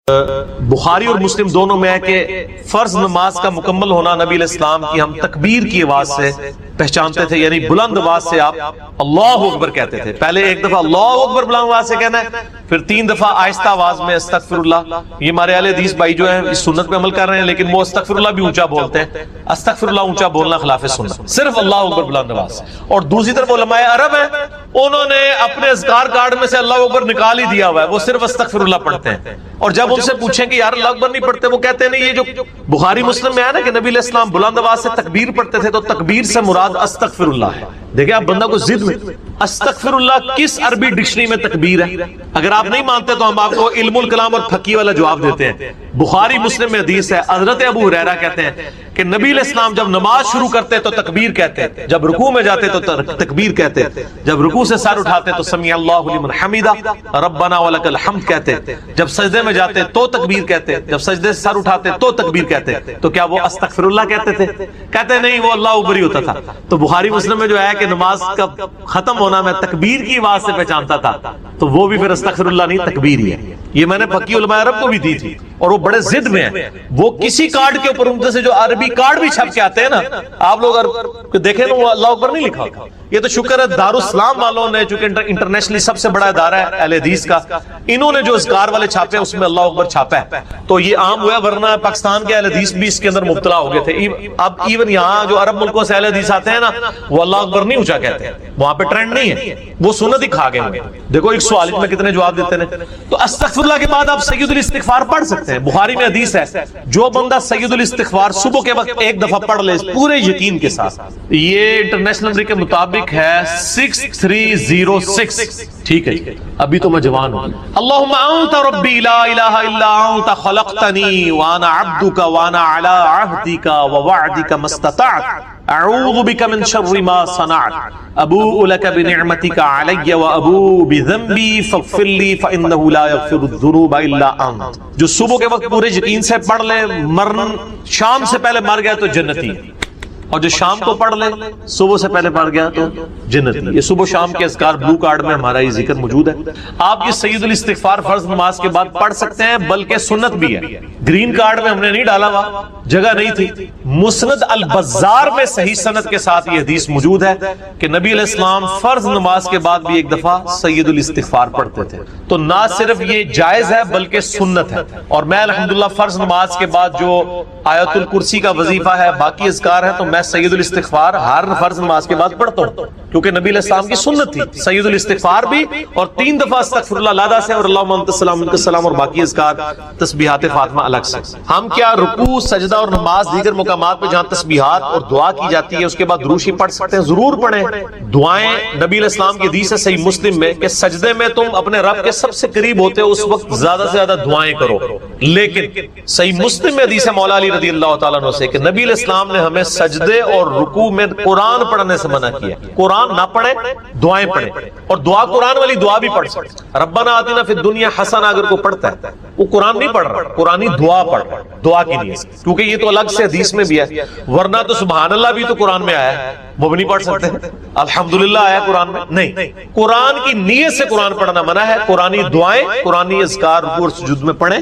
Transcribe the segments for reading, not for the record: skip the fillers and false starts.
بخاری اور مسلم دونوں میں ہے کہ فرض نماز کا مکمل ہونا نبی علیہ السلام کی ہم تکبیر کی آواز سے پہچانتے تھے، یعنی بلند آواز سے آپ اللہ اکبر کہتے تھے. پہلے ایک دفعہ اللہ اکبر بلند آواز سے کہنا ہے، پھر 3 دفعہ آہستہ آواز میں استغفر اللہ. یہ ہمارے اہل حدیث بھائی جو ہیں اس سنت پہ عمل کر رہے ہیں، لیکن وہ استغفر اللہ بھی اونچا بولتے ہیں. استغفر اللہ اونچا بولنا خلاف سنت، صرف اللہ اکبر بلند آواز. اور دوسری طرف علماء عرب ہیں، انہوں نے اپنے اذکار کارڈ میں سے اللہ اکبر نکال ہی دیا ہوا ہے، وہ صرف استغفر اللہ پڑھتے ہیں. اور جب ان سے پوچھیں کہ یار اللہ اکبر نہیں پڑھتے، وہ کہتے ہیں نہیں، یہ جو بخاری مسلم میں ہے نا کہ نبی علیہ السلام بلند آواز سے تکبیر پڑھتے تھے، تو تکبیر سے مراد استغفر اللہ ہے. دیکھیں آپ بندہ کو ضد میں، استغفر اللہ کس عربی ڈکشنری میں تکبیر ہے؟ اگر آپ نہیں مانتے تو ہم آپ کو علم الکلام اور فقہ والا جواب دیتے ہیں. بخاری مسلم میں حدیث ہے، حضرت ابو ہریرہ کہتے ہیں کہ نبی علیہ السلام جب نماز شروع کرتے تو تکبیر کہتے، جب رکوع میں جاتے تو تکبیر کہتے، جب رکوع سے سر اٹھاتے تو سمیع اللہ لمن حمدہ ربنا ولک الحمد کہتے، جب سجدے میں جاتے تو تکبیر کہتے، جب سجدے سے سر اٹھاتے تو تکبیر کہتے. تو کیا وہ استغفر اللہ کہتے تھے؟ کہتے نہیں، وہ اللہ اکبر ہی ہوتا تھا. تو بخاری مسلم میں جو ہے کہ نماز کا ختم ہونا میں تکبیر کی آواز سے پہچانتا تھا، تو وہ بھی پھر استغفر اللہ نہیں، تکبیر ہی ہے. یہ میں نے فقی علماء عرب کو بھی دی تھی، اور وہ بڑے ضد میں ہیں. وہ کسی کارڈ کے اوپر ان سے جو عربی کارڈ بھی چھپ کے آتے ہیں نا، آپ لوگ دیکھیں نا، وہ اللہ اکبر نہیں لکھا. یہ تو شکر ہے دارالاسلام والوں نے، چونکہ انٹرنیشنلی سب سے بڑا ادارہ ہے اہل حدیث کا، انہوں نے جو اذکار والے چھاپے اس میں اللہ اکبر چھاپا ہے، تو یہ عام ہوا. ورنہ پاکستان کے اہل حدیث بھی اس کے اندر مبتلا ہو گئے تھے. اب ایون یہاں جو عرب ملکوں سے اہل حدیث آتے ہیں نا، وہ اللہ اکبر نہیں اونچا کہتے ہیں، وہاں پہ ٹرینڈ نہیں ہے، وہ سنت ہی کھا گئے ہوئے. دیکھو ایک سوال میں کتنے جواب دیتے ہیں. تو استغفر اللہ کے بعد آپ سید الاستغفار پڑھ سکتے ہیں. بخاری میں حدیث ہے، جو بندہ سید الاستغفار صبح کے وقت ایک دفعہ پڑھ لے پورے یقین کے ساتھ، یہ انٹرنیشنل نمبر کے مطابق ہے 6306. ٹھیک ہے، ابھی تو میں جوان ہوں. اللہم انت ربی لا الہ الا انت خلقتنی وانا عبدک وانا علی عہدک ووعدک ما استطعت اعوذ بک من شر ما صنعت ابوء لک بنعمتک علی وابوء بذنبی فاغفر لی فانہ لا یغفر الذنوب الا انت. جو صبح کے وقت پورے یقین سے پڑھ لے، مرن شام سے پہلے مر گیا تو جنتی، اور جو شام کو پڑھ لے صبح سے پہلے پڑھ گیا تو جنتی. یہ صبح شام کے اذکار بلو کارڈ میں ہمارا یہ ذکر موجود ہے. آپ یہ سید الاستغفار فرض نماز کے بعد پڑھ سکتے ہیں، بلکہ سنت بھی ہے. گرین کارڈ میں ہم نے نہیں ڈالا ہوا، جگہ نہیں تھی. مسند البزار میں صحیح سند کے ساتھ یہ حدیث موجود ہے کہ نبی علیہ السلام فرض نماز کے بعد بھی ایک دفعہ سید الاستغفار پڑھتے تھے. تو نہ صرف یہ جائز ہے بلکہ سنت ہے. اور میں الحمدللہ فرض نماز کے بعد جو آیت الکرسی کا وظیفہ ہے، باقی اذکار ہے، تو میں سید الاستغفار ہر فرض نماز کے بعد پڑھتا ہوں، کیونکہ نبی علیہ السلام کی سنت تھی سید الاستغفار بھی، اور 3 دفعہ استغفر اللہ لادا سے، اور اللہم انت السلام منک السلام، اور باقی اذکار تسبیحات فاطمہ الگ سے. ہم کیا رکوع، سجدہ اور نماز دیگر مقامات پہ جہاں تسبیحات اور دعا کی جاتی ہے اس کے بعد دروشی پڑھ سکتے ہیں؟ ضرور پڑھیں. دعائیں نبی علیہ السلام کی حدیث ہے صحیح مسلم میں کہ سجدے میں تم اپنے رب کے سب سے قریب ہوتے ہو، اس وقت زیادہ سے زیادہ دعائیں کرو. لیکن صحیح مسلم میں حدیث ہے مولا علی رضی اللہ تعالیٰ عنہ سے کہ نبی علیہ السلام نے ہمیں سجدے اور رکوع میں قرآن پڑھنے سے منع کیا. قرآن نہ پڑھیں، دعائیں پڑھیں، اور دعا قرآن والی دعا بھی پڑھ سکتے. ربنا آتنا فی الدنیا حسنہ اگر کوئی پڑھتا ہے، وہ قرآن نہیں پڑھ رہا، قرآنی دعا پڑھ رہا، دعا کے لیے، کیونکہ یہ تو الگ سے حدیث میں بھی ہے. ورنہ تو سبحان اللہ بھی تو قرآن میں آیا ہے، وہ بھی نہیں پڑھ سکتے. الحمدللہ آیا قرآن میں نہیں. قرآن کی نیت سے قرآن پڑھنا منع ہے. قرآنی دعائیں، قرآنی اذکار رکوع اور سجود میں پڑھیں.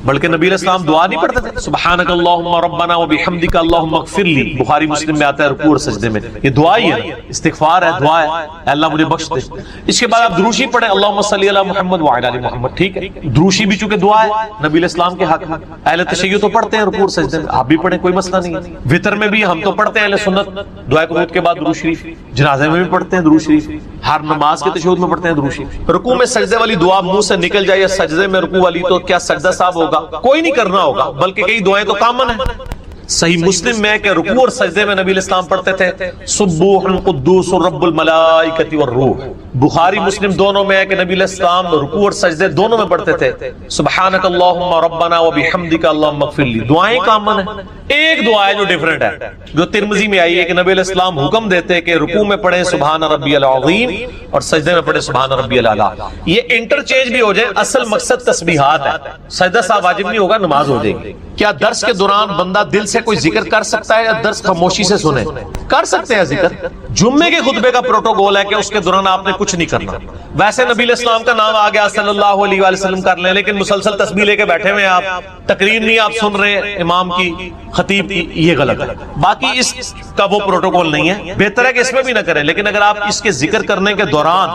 بلکہ نبی علیہ السلام دعا نہیں پڑھتے تھے، سبحانک اللہم ربنا وبحمدک اللہم اغفر لی. بخاری مسلم میں آتا ہے رکوع اور سجدے میں، یہ دعا ہی ہے، استغفار ہے، دعا ہے، اللہ مجھے بخش دے. اس کے بعد آپ دروشی پڑھیں، اللہم صلی علی محمد وعلی آل محمد. ٹھیک ہے، دروشی بھی چونکہ دعا ہے نبی علیہ السلام کے حق میں. اہل تشیع تو پڑھتے ہیں رکوع اور سجدے میں، آپ بھی پڑھیں، کوئی مسئلہ نہیں ہے. وتر میں بھی ہم تو پڑھتے ہیں اہل سنت، دعائے قنوت کے بعد درود شریف. جنازے میں بھی پڑھتے ہیں درود شریف، ہر نماز کے تشہد میں پڑھتے ہیں درود شریف. رکوع میں سجدے والی دعا منہ سے نکل جائے یا سجدے میں رکوع والی، تو کیا سجدہ صاحب ہوگا؟ کوئی نہیں کرنا ہوگا، بلکہ کئی دعائیں تو کامن ہیں. صحیح مسلم میں کہ رکوع اور سجدے میں نبی علیہ السلام پڑھتے تھے سبوح قدوس رب الملائکۃ والروح. بخاری مسلم دونوں میں ہے کہ نبی علیہ السلام رکوع اور سجدے دونوں میں پڑھتے تھے سبحانک اللہم ربنا وبحمدک اللہم اغفر لی. دعائیں کامن ہیں. ایک دعا ہے جو ڈیفرنٹ ہے، جو ترمذی میں آئی ہے کہ نبی علیہ السلام حکم دیتے کہ رکوع میں پڑھیں سبحان ربی العظیم اور سجدے میں پڑھیں سبحان ربی الاعلی. یہ انٹرچینج بھی ہو جائے، اصل مقصد تسبیحات ہے. سجدہ صاحب واجب نہیں ہوگا، نماز ہو جائے گی. کیا درس کے دوران بندہ دل سے کوئی ذکر کر سکتا ہے یا درس خاموشی سے سنے؟ کر سکتے ہیں ذکر، جمعے کے خطبے کا پروٹوکول ہے کہ اس کے دوران آپ نے کچھ نہیں کرنا. ویسے نبی علیہ السلام کا نام آ گیا صلی اللہ علیہ وآلہ وسلم کر لیں, لیکن مسلسل تسبیح لے کے بیٹھے ہوئے آپ, تقریر نہیں آپ سن رہے امام کی, خطیب کی, یہ غلط ہے. باقی اس کا وہ پروٹوکول نہیں ہے, بہتر ہے کہ اس میں بھی نہ کریں. لیکن اگر آپ اس کے ذکر کرنے کے دوران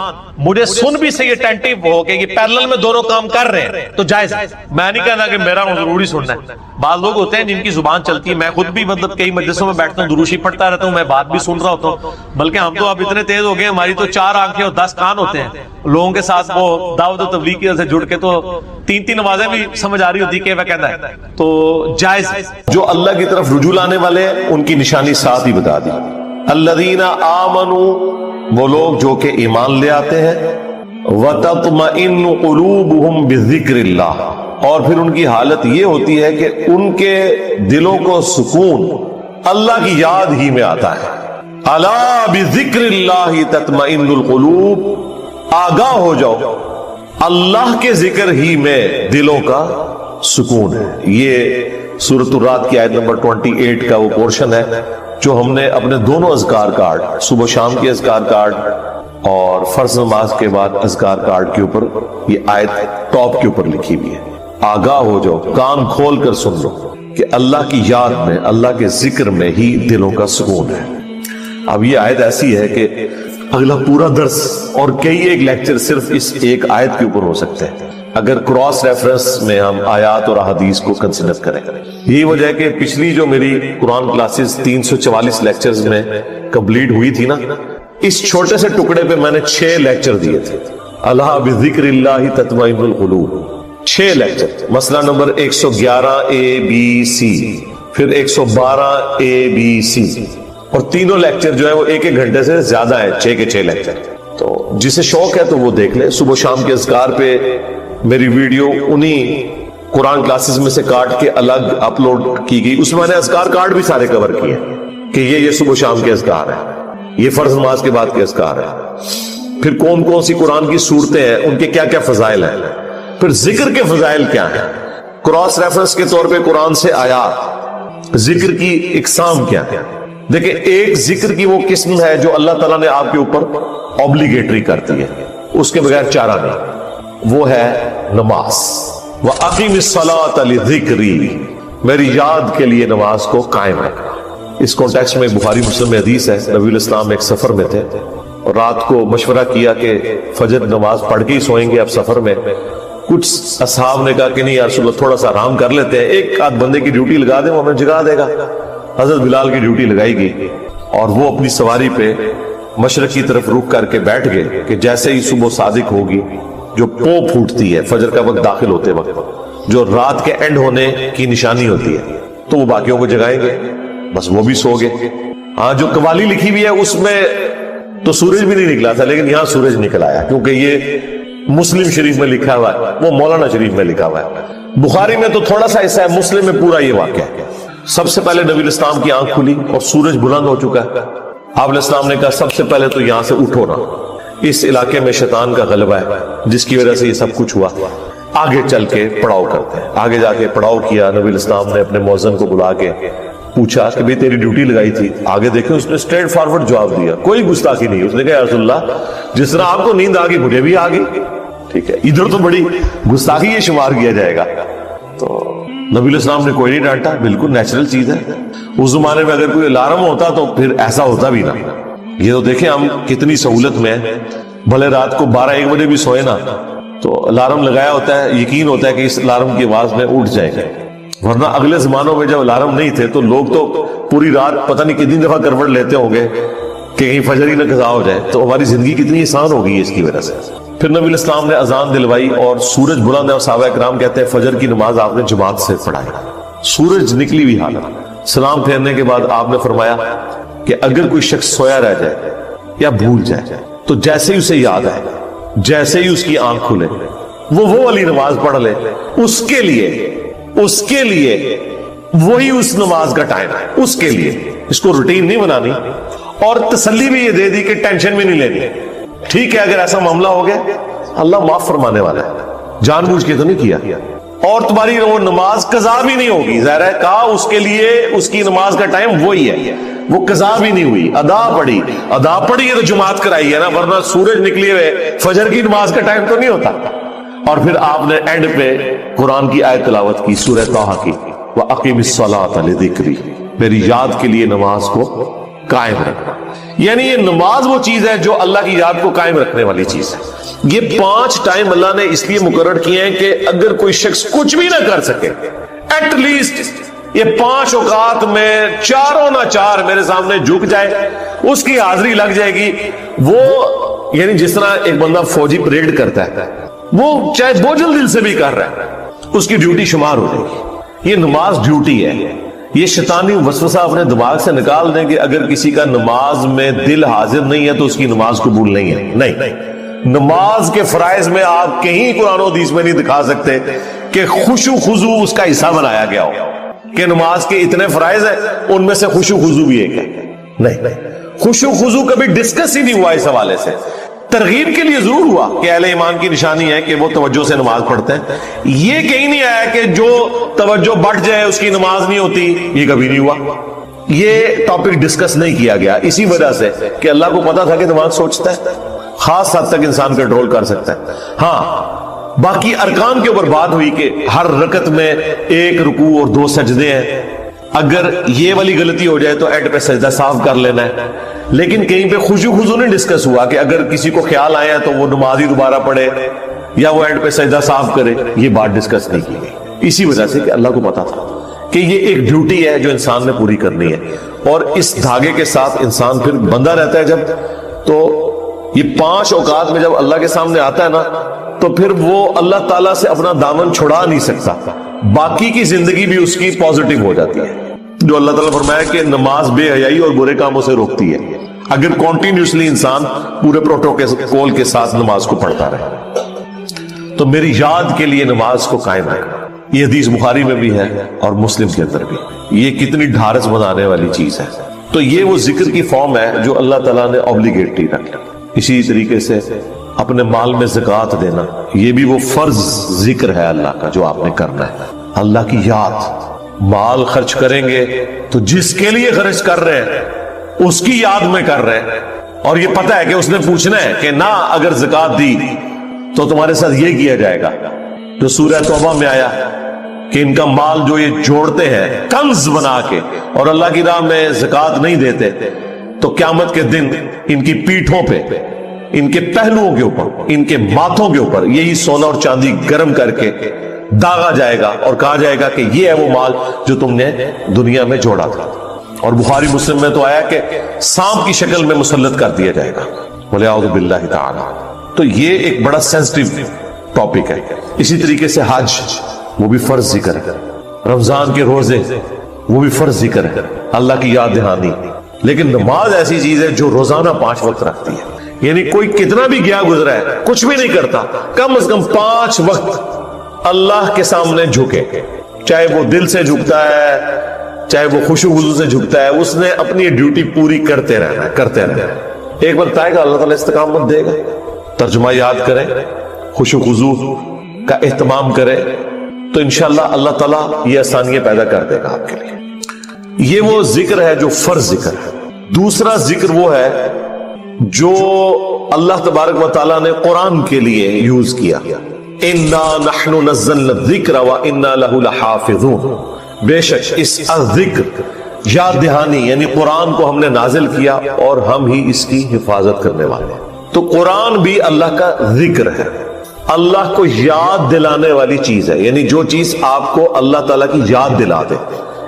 مجھے سن بھی صحیح اٹینٹیو ہو کہ یہ پیرلل میں دونوں کام کر رہے ہیں تو جائز ہے. میں نہیں کہنا کہ میرا ضروری سننا ہے. بعض لوگ ہوتے ہیں جن کی زبان چلتی ہے, میں خود بھی مطلب کئی مجلسوں میں بیٹھتا ہوں, دروشی پڑھتا رہتا ہوں, میں بات بھی سن رہا ہوتا ہوں. بلکہ ہم تو اب اتنے تیز ہو گئے, ہماری تو 4 آنکھیں اور 10 کان ہوتے ہیں. لوگوں کے ساتھ وہ دعوت و تبلیغ کی وجہ سے جڑ کے تو 3 نمازیں بھی سمجھ آ رہی ہوتی کہ وہ کہتا ہے, تو جائز. جو اللہ کی طرف رجوع لانے والے ہیں ان کی نشانی ساتھ ہی بتا دی. الذین آمنوا, وہ لوگ جو کہ ایمان لے آتے ہیں, وتطمئن قلوبہم بذکر اللہ, اور پھر ان کی حالت یہ ہوتی ہے کہ ان کے دلوں کو سکون اللہ کی یاد ہی میں آتا ہے. الا بذکر اللہ تطمئن القلوب, آگاہ ہو جاؤ اللہ کے ذکر ہی میں دلوں کا سکون ہے. یہ سورۃ الرعد کی آیت نمبر 28 کا وہ پورشن ہے جو ہم نے اپنے دونوں اذکار کارڈ, صبح شام کے اذکار کارڈ اور فرض نماز کے بعد اذکار کارڈ کے اوپر یہ آیت ٹاپ کے اوپر لکھی ہوئی ہے. آگاہ ہو جاؤ, کان کھول کر سن لو کہ اللہ کی یاد میں, اللہ کے ذکر میں ہی دلوں کا سکون ہے. اب یہ آیت ایسی ہے کہ اگلا پورا درس اور کئی ایک لیکچر صرف اس ایک آیت کے اوپر ہو سکتے ہیں اگر کراس ریفرنس میں ہم آیات اور احادیث کو کنسیڈر کریں. یہی وجہ ہے کہ پچھلی جو میری قرآن کلاسز 344 لیکچرز میں کمپلیٹ ہوئی تھی نا, اس چھوٹے سے ٹکڑے پہ میں نے 6 لیکچر دیے تھے. اللہ بذکر اللہ تطمئن القلوب, 6 لیکچر. مسئلہ نمبر 111 ABC, پھر 112 ABC, اور تینوں لیکچر جو ہے وہ 1 گھنٹے سے زیادہ ہے, 6 کے 6 لیکچر. تو جسے شوق ہے تو وہ دیکھ لے. صبح شام کے اذکار پہ میری ویڈیو انہی قرآن کلاسز میں سے کاٹ کے الگ اپلوڈ کی گئی, اس میں میں نے اذکار کارڈ بھی سارے کور کیے کہ یہ صبح شام کے اذکار ہے, یہ فرض نماز کے بعد کے اذکار ہے, پھر کون کون سی قرآن کی صورتیں ہیں, ان کے کیا کیا فضائل ہیں, پھر ذکر کے فضائل کیا ہیں, کراس ریفرنس کے طور پہ قرآن سے آیات, ذکر کی اقسام کیا ہے. دیکھیں, ایک ذکر کی وہ قسم ہے جو اللہ تعالیٰ نے آپ کے اوپر اوبلیگیٹری کرتی ہے, اس کے بغیر چارہ نہیں, وہ ہے نماز. وَأَقِمِ الصَّلَاةَ لِذِكْرِي, میری یاد کے لیے نماز کو قائم ہے. اس کانٹیکسٹ میں بخاری مسلم میں حدیث ہے, نبی علیہ السلام ایک سفر میں تھے اور رات کو مشورہ کیا کہ فجر نماز پڑھ کے ہی سوئیں گے اب سفر میں. کچھ اصحاب نے کہا کہ نہیں یا رسول اللہ تھوڑا سا آرام کر لیتے ہیں, ایک آدھ بندے کی ڈیوٹی لگا دیں وہ ہمیں جگا دے گا. حضرت بلال کی ڈیوٹی لگائی گئی اور وہ اپنی سواری پہ مشرق کی طرف رخ کر کے بیٹھ گئے کہ جیسے ہی صبح صادق ہوگی, جو پو پھوٹتی ہے فجر کا وقت داخل ہوتے وقت, جو رات کے اینڈ ہونے کی نشانی ہوتی ہے, تو وہ باقیوں کو جگائیں گے. بس وہ بھی سو گئے. ہاں, جو قوالی لکھی ہوئی ہے اس میں تو سورج بھی نہیں نکلا تھا, لیکن یہاں سورج نکل آیا کیونکہ یہ مسلم شریف میں لکھا ہوا ہے, وہ مولانا شریف میں لکھا ہوا ہے. بخاری میں تو تھوڑا سا حصہ ہے, مسلم میں پورا یہ واقعہ ہے. سب سے پہلے نبی علیہ السلام کی آنکھ کھلی اور سورج بلند ہو چکا ہے. آپ علیہ السلام نے کہا سب سے پہلے تو یہاں سے اٹھو نا, اس علاقے میں شیطان کا غلبہ ہے جس کی وجہ سے یہ سب کچھ ہوا. آگے چل کے پڑاؤ کرتے ہیں. آگے جا کے پڑاؤ کیا. نبی علیہ السلام نے اپنے مؤذن کو بلا کے پوچھا کہ بھئی تیری ڈیوٹی لگائی تھی. آگے دیکھیں اس نے اسٹریٹ فارورڈ جواب دیا, کوئی گستاخی نہیں. اس نے کہا یا رسول اللہ جس طرح آپ کو نیند آ گئی مجھے بھی آ گئی. ٹھیک ہے, ادھر تو بڑی گستاخی یہ شمار کیا جائے گا. تو نبی علیہ السلام نے کوئی نہیں ڈانٹا, بالکل نیچرل چیز ہے. اس زمانے میں اگر کوئی الارم ہوتا تو پھر ایسا ہوتا بھی نہ. یہ تو دیکھیں ہم کتنی سہولت میں ہیں, بھلے رات کو 12-1 بجے بھی سوئے نا تو الارم لگایا ہوتا ہے, یقین ہوتا ہے کہ اس الارم کی آواز میں اٹھ جائیں گے. ورنہ اگلے زمانوں میں جب الارم نہیں تھے تو لوگ تو پوری رات پتہ نہیں کتنی دفعہ کروٹ لیتے ہوں گے کہ کہیں فجر ہی نہ قضا ہو جائے. تو ہماری زندگی کتنی آسان ہو گئی ہے اس کی وجہ سے. پھر نبی علیہ السلام نے اذان دلوائی اور سورج بلند ہے, اور صحابہ کرام کہتے ہیں فجر کی نماز آپ نے جماعت سے پڑھائی, سورج نکلی ہوئی حالت. سلام پھیرنے کے بعد آپ نے فرمایا کہ اگر کوئی شخص سویا رہ جائے یا بھول جائے تو جیسے ہی اسے یاد آئے, جیسے ہی اس کی آنکھ کھلے, وہ والی نماز پڑھ لے. اس کے لیے وہی اس نماز کا ٹائم ہے. اس کے لیے اس کو روٹین نہیں بنانی, اور تسلی بھی یہ دے دی کہ ٹینشن بھی نہیں لینی. ٹھیک ہے, اگر ایسا معاملہ ہو گیا اللہ معاف فرمانے والا ہے, جان بوجھ کے تو نہیں کیا. اور تمہاری وہ نماز قضا بھی نہیں ہوگی. ظاہر ہے کہا اس کے لیے اس کی نماز کا ٹائم وہی ہے, وہ قضا بھی نہیں ہوئی, ادا پڑھی ہے تو جماعت کرائی ہے نا, ورنہ سورج نکلے ہوئے فجر کی نماز کا ٹائم تو نہیں ہوتا. اور پھر آپ نے اینڈ پہ قرآن کی آیت تلاوت کی سورہ طٰہٰ کی, وَأَقِمِ الصَّلَاةَ لِذِكْرِي, میری یاد کے لیے نماز کو قائم رکھنا. یعنی یہ نماز وہ چیز ہے جو اللہ کی یاد کو قائم رکھنے والی چیز ہے. یہ 5 ٹائم اللہ نے اس لیے مقرر کیے ہیں کہ اگر کوئی شخص کچھ بھی نہ کر سکے, ایٹ لیسٹ یہ 5 اوقات میں چاروں نہ چار میرے سامنے جھک جائے, اس کی حاضری لگ جائے گی. وہ یعنی جس طرح ایک بندہ فوجی پریڈ کرتا ہے, وہ چاہے بوجھل دل سے بھی کر رہا ہے, اس کی ڈیوٹی شمار ہو جائے گی. یہ نماز ڈیوٹی ہے. یہ شیطانی وسوسہ اپنے دماغ سے نکال دیں کہ اگر کسی کا نماز میں دل حاضر نہیں ہے تو اس کی نماز قبول نہیں ہے. نہیں, نماز کے فرائض میں آپ کہیں قرآن و حدیث میں نہیں دکھا سکتے کہ خشوع خضوع اس کا حصہ بنایا گیا ہو, کہ نماز کے اتنے فرائض ہیں ان میں سے خشوع خضوع بھی ایک ہے. نہیں, خشوع خضوع کبھی ڈسکس ہی نہیں ہوا اس حوالے سے. ترغیب کے لیے ضرور ہوا کہ اہل ایمان کی نشانی ہے کہ وہ توجہ سے نماز پڑھتے ہیں. یہ کہیں نہیں آیا کہ جو توجہ بڑھ جائے اس کی نماز نہیں ہوتی, یہ کبھی نہیں ہوا. یہ ٹاپک ڈسکس نہیں کیا گیا اسی وجہ سے کہ اللہ کو پتا تھا کہ دماغ سوچتا ہے, خاص حد تک انسان کنٹرول کر سکتا ہے. ہاں باقی ارکان کے اوپر بات ہوئی کہ ہر رکعت میں 1 رکوع اور 2 سجدے ہیں. اگر یہ والی غلطی ہو جائے تو ایڈ پہ سجدہ صاف کر لینا ہے. لیکن کہیں پہ خشوع خضوع نہیں ڈسکس ہوا کہ اگر کسی کو خیال آیا تو وہ نماز ہی دوبارہ پڑھے یا وہ اینڈ پہ سجدہ صاف کرے. یہ بات ڈسکس نہیں کی گئی اسی وجہ سے کہ اللہ کو پتا تھا کہ یہ ایک ڈیوٹی ہے جو انسان نے پوری کرنی ہے. اور اس دھاگے کے ساتھ انسان پھر بندہ رہتا ہے جب, تو یہ 5 اوقات میں جب اللہ کے سامنے آتا ہے نا تو پھر وہ اللہ تعالیٰ سے اپنا دامن چھڑا نہیں سکتا. باقی کی زندگی بھی اس کی پازیٹیو ہو جاتی ہے. جو اللہ تعالیٰ فرمایا کہ نماز بے حیائی اور برے کاموں سے روکتی ہے اگر کنٹینیوسلی انسان پورے پروٹوکول کے ساتھ نماز کو پڑھتا رہے. تو میری یاد کے لیے نماز کو قائم رکھنا, یہ حدیث بخاری میں بھی ہے اور مسلم کے اندر بھی. یہ کتنی ڈھارس بنانے والی چیز ہے. تو یہ وہ ذکر کی فارم ہے جو اللہ تعالیٰ نے اوبلیگیٹری رکھا. اسی طریقے سے اپنے مال میں زکوٰۃ دینا, یہ بھی وہ فرض ذکر ہے اللہ کا جو آپ نے کرنا ہے. اللہ کی یاد, مال خرچ کریں گے تو جس کے لیے خرچ کر رہے ہیں اس کی یاد میں کر رہے ہیں, اور یہ پتہ ہے کہ اس نے پوچھنا ہے کہ نہ اگر زکوٰۃ دی تو تمہارے ساتھ یہ کیا جائے گا. جو سورہ توبہ میں آیا کہ ان کا مال جو یہ جوڑتے ہیں کنز بنا کے اور اللہ کی راہ میں زکوٰۃ نہیں دیتے تو قیامت کے دن ان کی پیٹھوں پہ, ان کے پہلوؤں کے اوپر, ان کے ماتھوں کے اوپر یہی سونا اور چاندی گرم کر کے داغا جائے گا اور کہا جائے گا کہ یہ ہے وہ مال جو تم نے دنیا میں جوڑا تھا. اور بخاری مسلم میں تو آیا کہ سانپ کی شکل میں مسلط کر دیا جائے گا, وَلِعَوْذُ بِاللَّهِ تَعَالَى. تو یہ ایک بڑا سینسٹیو ٹاپک ہے. اسی طریقے سے حج, وہ بھی فرض ذکر ہے. رمضان کے روزے, وہ بھی فرض ذکر ہے, اللہ کی یاد دہانی. لیکن نماز ایسی چیز ہے جو روزانہ 5 وقت رکھتی ہے. یعنی کوئی کتنا بھی گیا گزرا ہے, کچھ بھی نہیں کرتا, کم از کم 5 وقت اللہ کے سامنے جھکے, چاہے وہ دل سے جھکتا ہے چاہے وہ خشوع خضوع سے جھکتا ہے, اس نے اپنی ڈیوٹی پوری کرتے رہنا. ایک بار بتائے گا اللہ تعالیٰ استقامت دے گا. ترجمہ یاد کریں, خشوع خضوع کا اہتمام کریں تو انشاءاللہ اللہ تعالیٰ یہ آسانیاں پیدا کر دے گا آپ کے لیے. یہ وہ ذکر ہے جو فرض ذکر ہے. دوسرا ذکر وہ ہے جو اللہ تبارک و تعالیٰ نے قرآن کے لیے یوز کیا. اِنَّا نَحْنُ نَزَّلْنَا الذِّكْرَ وَإِنَّا لَهُ لَحَافِظُونَ. بے شک اس ذکر, یاد دہانی یعنی قرآن کو ہم نے نازل کیا اور ہم ہی اس کی حفاظت کرنے والے ہیں. تو قرآن بھی اللہ کا ذکر ہے, اللہ کو یاد دلانے والی چیز ہے. یعنی جو چیز آپ کو اللہ تعالیٰ کی یاد دلا دے,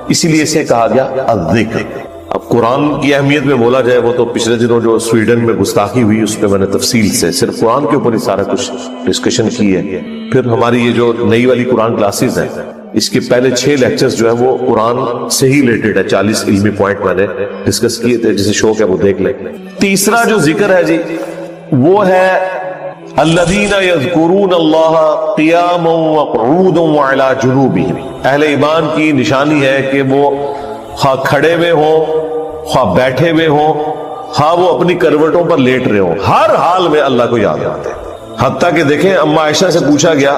اسی لیے اسے کہا گیا الذکر. اب قرآن کی اہمیت میں بولا جائے, وہ تو پچھلے دنوں جو سویڈن میں گستاخی ہوئی اس پہ میں نے تفصیل سے صرف قرآن کے اوپر ہی سارا کچھ ڈسکشن کی ہے. پھر ہماری یہ جو نئی والی قرآن کلاسز ہیں, اس کے پہلے 6 لیکچرز جو ہیں وہ قرآن سے ہی ریلیٹڈ ہے. 40 علمی پوائنٹ میں نے ڈسکس کیے تھے, جسے شوق ہے وہ دیکھ لیں. تیسرا جو ذکر ہے جی وہ ہے الذین یذکرون اللہ قیاما وقعودا وعلی جنوبہم. اہل ایمان کی نشانی ہے کہ وہ خواہ کھڑے ہوئے ہوں, خواہ بیٹھے ہوئے ہوں, خواہ وہ اپنی کروٹوں پر لیٹ رہے ہوں, ہر حال میں اللہ کو یاد رکھتے ہیں. حتیٰ کہ دیکھیں اما عائشہ سے پوچھا گیا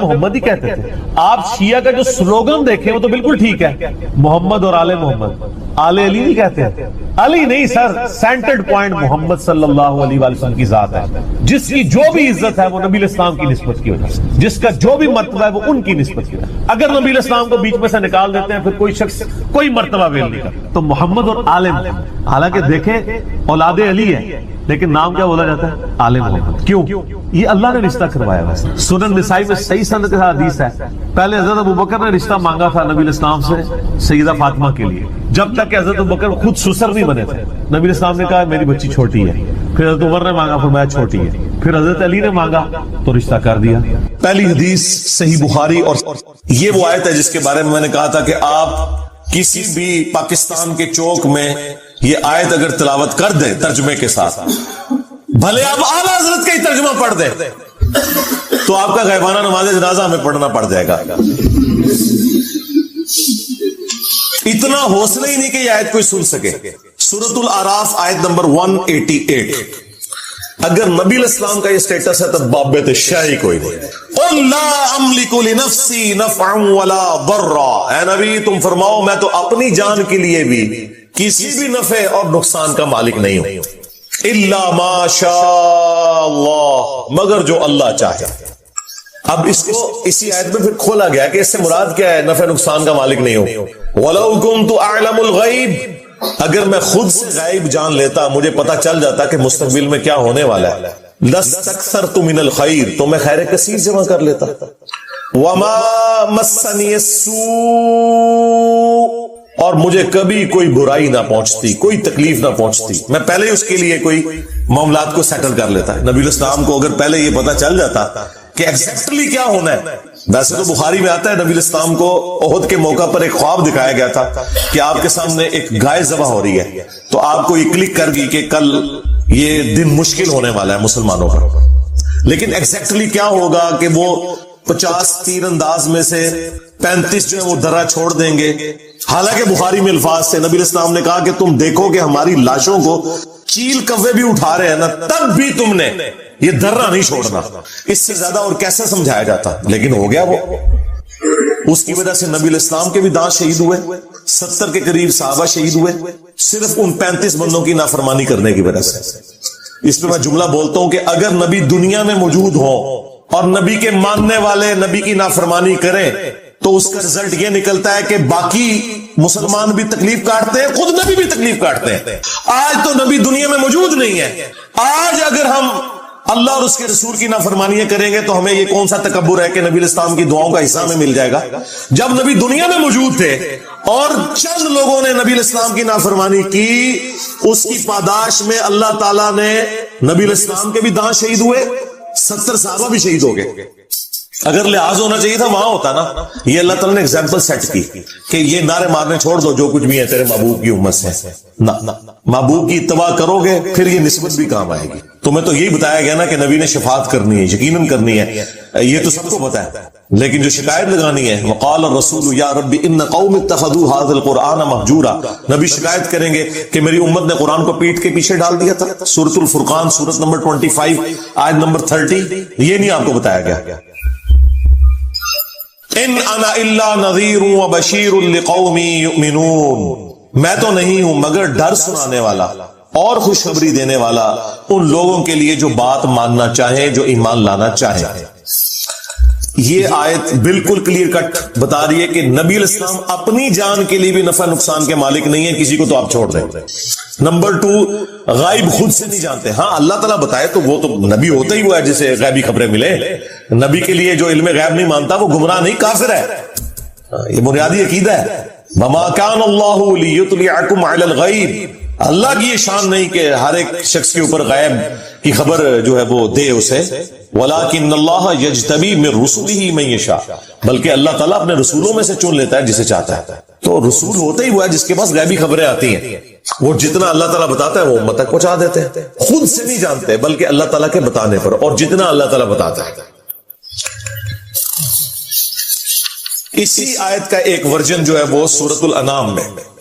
محمد ہی کہتے تھے. آپ شیعہ کا جو سلوگن دیکھیں وہ تو بالکل ٹھیک ہے, محمد اور آل محمد, آل علی نہیں کہتے ہیں. علی نہیں سر, سینٹرڈ پوائنٹ محمد صلی اللہ علیہ وآلہ وسلم کی ذات ہے. جس کی جو بھی عزت ہے وہ نبی علیہ السلام کی نسبت کی وجہ سے, جس کا جو بھی مرتبہ ہے وہ ان کی نسبت کی وجہ سے. اگر نبی علیہ السلام کو بیچ میں سے نکال دیتے ہیں پھر کوئی شخص کوئی مرتبہ ویل نہیں کرتا. تو محمد اور آل محمد, حالانکہ دیکھیں اولاد علی ہے لیکن نام کیا بولا جاتا ہے؟ آل محمد. کیوں؟ یہ اللہ نے رشتہ کروایا ہے. سنن نسائی میں صحیح سند کے ساتھ حدیث ہے, پہلے حضرت ابوبکر نے رشتہ مانگا تھا نبی علیہ السلام سے سیدہ فاطمہ کے لیے, جب تک کہ حضرت ابوبکر خود سسر نہیں بنے تھے. نبی علیہ السلام نے کہا میری بچی چھوٹی ہے, پھر حضرت عمر نے مانگا, فرمایا چھوٹی ہے, پھر حضرت علی نے مانگا تو رشتہ کر دیا. پہلی حدیث صحیح بخاری, اور یہ وہ آیت ہے جس کے بارے میں نے کہا تھا کہ آپ کسی بھی پاکستان کے چوک میں یہ آیت اگر تلاوت کر دیں ترجمے کے ساتھ, بھلے آپ اعلیٰ حضرت کا ہی ترجمہ پڑھ دیں, تو آپ کا غیبانہ نماز جنازہ ہمیں پڑھنا پڑ جائے گا. اتنا حوصلہ ہی نہیں کہ یہ آیت کوئی سن سکے. سورۃ الاعراف آیت نمبر 188, اگر نبی علیہ السلام کا یہ سٹیٹس ہے تو بابت شاہی کوئی نہیں. قُلْ لَا أَمْلِكُ لِنَفْسِي نَفْعًا وَلَا ضَرًّا, اے نبی تم فرماؤ میں تو اپنی جان کے لیے بھی کسی بھی نفع اور نقصان کا مالک نہیں ہوں, اِلَّا مَا شَاءَ اللَّهُ, مگر جو اللہ چاہے. اب اس کو اسی آیت میں پھر کھولا گیا کہ اس سے مراد کیا ہے نفع نقصان کا مالک نہیں ہوں. وَلَوْ كُنْتُ أَعْلَمُ الْغَيْبِ, اگر میں خود سے غائب جان لیتا, مجھے پتا چل جاتا کہ مستقبل میں کیا ہونے والا ہے, لَسْتَكْثَرْتُ مِنَ الْخَيْرِ, تو میں خیر کثیر جمع کر لیتا. وَمَا مَسَّنِيَ السُّوءُ, اور مجھے کبھی کوئی برائی نہ پہنچتی, کوئی تکلیف نہ پہنچتی. میں پہلے ہی اس کے لیے کوئی معاملات کو سیٹل کر لیتا. نبی علیہ السلام کو اگر پہلے یہ پتا چل جاتا کہ ایگزیکٹلی کیا ہونا ہے. ویسے تو بخاری میں آتا ہے نبی علیہ السلام کو احد کے موقع پر ایک خواب دکھایا گیا تھا کہ آپ کے سامنے ایک گائے ذبح ہو رہی ہے, تو آپ کو یہ کلک کر گئی کہ کل یہ دن مشکل ہونے والا ہے مسلمانوں پر. لیکن ایگزیکٹلی کیا ہوگا کہ وہ 50 تیر انداز میں سے 35 جو ہے وہ درہ چھوڑ دیں گے. حالانکہ بخاری میں الفاظ سے نبی علیہ السلام نے کہا کہ تم دیکھو کہ ہماری لاشوں کو چیل کوے بھی اٹھا رہے ہیں نا, تب بھی تم نے یہ درہ نہیں چھوڑنا. اس سے زیادہ اور کیسے سمجھایا جاتا, لیکن ہو گیا وہ. اس کی وجہ سے نبی علیہ السلام کے بھی دانت شہید ہوئے, 70 کے قریب صحابہ شہید ہوئے, صرف ان 35 بندوں کی نافرمانی کرنے کی وجہ سے. اس پہ میں جملہ بولتا ہوں کہ اگر نبی دنیا میں موجود ہوں اور نبی کے ماننے والے نبی کی نافرمانی کریں تو اس کا رزلٹ یہ نکلتا ہے کہ باقی مسلمان بھی تکلیف کاٹتے ہیں, خود نبی بھی تکلیف کاٹتے ہیں. آج تو نبی دنیا میں موجود نہیں ہے. آج اگر ہم اللہ اور اس کے رسول کی نافرمانیاں کریں گے تو ہمیں یہ کون سا تکبر ہے کہ نبی علیہ السلام کی دعاؤں کا حصہ ہمیں مل جائے گا. جب نبی دنیا میں موجود تھے اور چند لوگوں نے نبی علیہ السلام کی نافرمانی کی, اس کی پاداش میں اللہ تعالیٰ نے نبی علیہ السلام کے بھی دانت شہید ہوئے, 70 صحابہ بھی شہید ہو گئے. اگر لحاظ ہونا چاہیے تھا وہاں ہوتا نا. یہ اللہ تعالیٰ نے ایگزامپل سیٹ کی کہ یہ نعرے مارنے چھوڑ دو, جو کچھ بھی ہے تیرے محبوب کی امت سے. محبوب کی اتباع کرو گے پھر یہ نسبت بھی کام آئے گی. تمہیں تو یہی بتایا گیا نا کہ نبی نے شفاعت کرنی ہے, یقیناً کرنی ہے, یہ تو سب کو پتا ہے. لیکن جو شکایت لگانی ہے, وقال الرسول یا رب ان قوم اتخذوا هذا القرآن مهجورا, نبی شکایت کریں گے کہ میری امت نے قرآن کو پیٹ کے پیچھے ڈال دیا تھا. سورۃ الفرقان سورۃ نمبر 25 آیت نمبر 30. یہ نہیں آپ کو بتایا گیا ان انا الا نذیر وبشیر لقوم یؤمنون, میں تو نہیں ہوں مگر ڈر سنانے والا اور خوشخبری دینے والا ان لوگوں کے لیے جو بات ماننا چاہیں, جو ایمان لانا چاہیں. یہ آیت بالکل کلیئر کٹ بتا رہی ہے کہ نبی علیہ السلام اپنی جان کے لیے بھی نفع نقصان کے مالک نہیں ہے, کسی کو تو آپ چھوڑ دیں. نمبر 2, غائب خود سے نہیں جانتے. ہاں اللہ تعالیٰ بتائے تو وہ تو نبی ہوتا ہی ہوا ہے جسے غیبی خبریں ملے. نبی کے لیے جو علم غیب نہیں مانتا وہ گمراہ نہیں, کافر ہے. یہ بنیادی عقیدہ ہے. وما كان الله ليطلعكم على الغيب, اللہ کی یہ شان نہیں کہ ہر ایک شخص کے اوپر غیب کی خبر جو ہے وہ دے اسے. وَلَكِنَّ اللَّهَ يَجْتَبِي مِن رُسُلِهِ مَن يَشَاءُ, بلکہ اللہ تعالیٰ اپنے رسولوں میں سے چن لیتا ہے جسے چاہتا ہے. تو رسول ہوتا ہی ہوا ہے جس کے پاس غیبی خبریں آتی ہیں, وہ جتنا اللہ تعالیٰ بتاتا ہے وہ امت تک پہنچا دیتے ہیں. خود سے نہیں جانتے بلکہ اللہ تعالیٰ کے بتانے پر, اور جتنا اللہ تعالیٰ بتاتا ہے. اسی آیت کا ایک ورژن جو ہے وہ سورۃ الانعام میں,